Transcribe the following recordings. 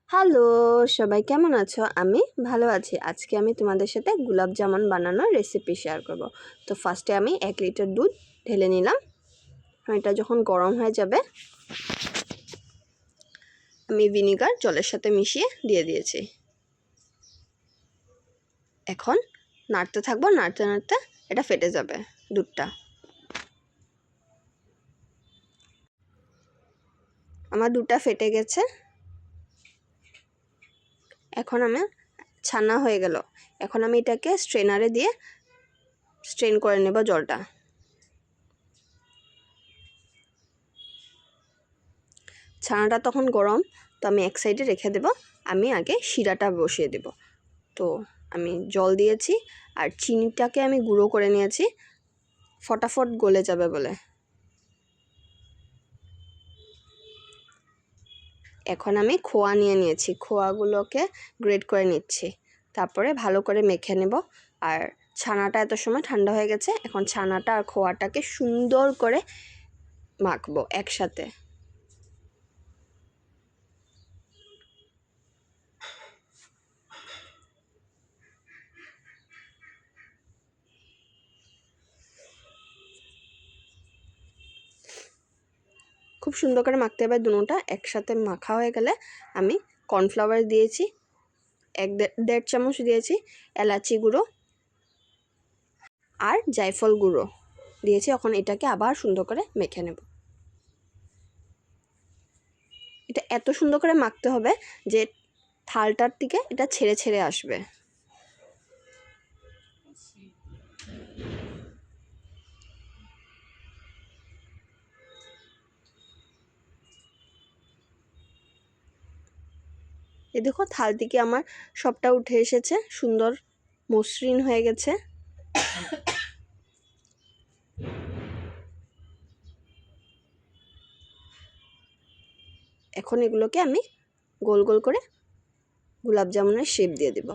Hello, সবাই কেমন আছো? আমি ভালো আছি। আজকে আমি তোমাদের সাথে গোলাপ জামুন বানানোর রেসিপি শেয়ার করব। তো ফার্স্টে আমি 1 লিটার দুধ ঢেলে নিলাম। এটা যখন গরম হয়ে যাবে আমি ভিনিগার জলের সাথে মিশিয়ে দিয়ে দিয়েছি। এখন নাড়তে থাকবো, নাড়তে নাড়তে এটা ফেটে যাবে দুধটা। আমার দুধটা ফেটে গেছে। এখন আমি ছানা হয়ে গেল। এখন আমি এটাকে স্ট্রেনারে দিয়ে স্ট্রেন করে নেব জলটা। ছানাটা তখন গরম, তো আমি এক সাইডে রেখে দেব। আমি আগে শিরাটা বসিয়ে দেব। তো আমি জল দিয়েছি আর চিনিটাকে আমি গুঁড়ো করে নিয়েছি ফটাফট গলে যাবে বলে। এখন আমি খোয়া নিয়ে নিয়েছি, খোয়াগুলোকে গ্রেট করে নিচ্ছি। তারপরে ভালো করে মেখে নেব। আর ছানাটা এত সময় ঠান্ডা হয়ে গেছে। এখন ছানাটা আর খোয়াটাকে সুন্দর করে মাখবো একসাথে। খুব সুন্দর করে মাখতে হবে দুটোটা একসাথে। মাখা হয়ে গেলে আমি কর্নফ্লাওয়ার দিয়েছি, 1-1.5 চামচ দিয়েছি, এলাচি গুঁড়ো আর জায়ফল গুঁড়ো দিয়েছি। এখন এটাকে আবার সুন্দর করে মেখে নেব। এটা এত সুন্দর করে মাখতে হবে যে থালটার দিকে এটা ছেড়ে ছেড়ে আসবে। এই দেখো থাল থেকে আমার সবটা উঠে এসেছে, সুন্দর মসৃণ হয়ে গেছে। এখন এগুলোকে আমি গোল গোল করে গোলাপ জামুনের শেপ দিয়ে দেব।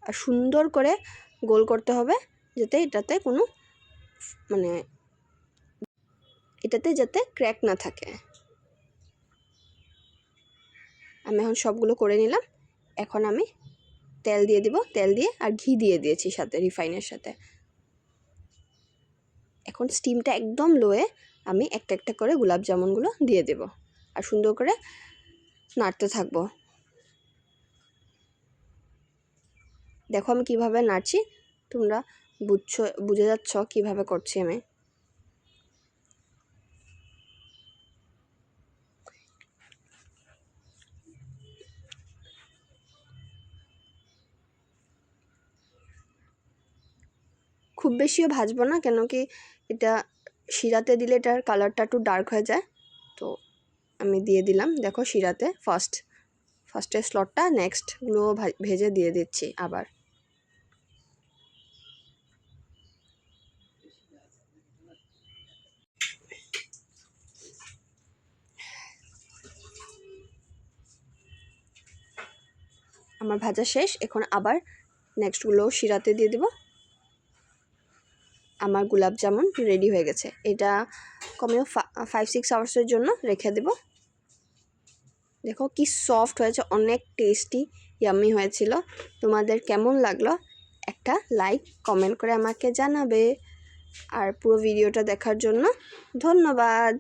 আর সুন্দর করে গোল করতে হবে যাতে এটাতে কোনো যাতে ক্র্যাক না থাকে। আমি এখন সবগুলো করে নিলাম। এখন আমি তেল দিয়ে দিব, তেল দিয়ে আর ঘি দিয়ে দিয়েছি সাথে, রিফাইনের সাথে। এখন স্টিমটা একদম লোয়ে আমি একটা একটা করে গোলাপ জামুনগুলো দিয়ে দেব আর সুন্দর করে নাড়তে থাকবো। দেখো আমি কিভাবে নাড়ছি, তোমরা বুঝে যাচ্ছ কিভাবে করছি আমি। খুব বেশিও ভাজবো না, কেন কি এটা শিরাতে দিলে এটার কালারটা একটু ডার্ক হয়ে যায়। তো আমি দিয়ে দিলাম, দেখো শিরাতে ফার্স্টের স্লটটা, নেক্সটগুলো ভেজে দিয়ে দিচ্ছি আবার। আমার ভাজা শেষ। এখন আবার নেক্সটগুলো শিরাতে দিয়ে দিব। আমার গোলাপ জামুন রেডি হয়ে গেছে। এটা কমেও 5-6 আওয়ার্সের জন্য রেখে দেব। দেখো কি সফট হয়েছে, অনেক টেস্টি ইয়াম্মি হয়েছিল। তোমাদের কেমন লাগলো একটা লাইক কমেন্ট করে আমাকে জানাবে। আর পুরো ভিডিওটা দেখার জন্য ধন্যবাদ।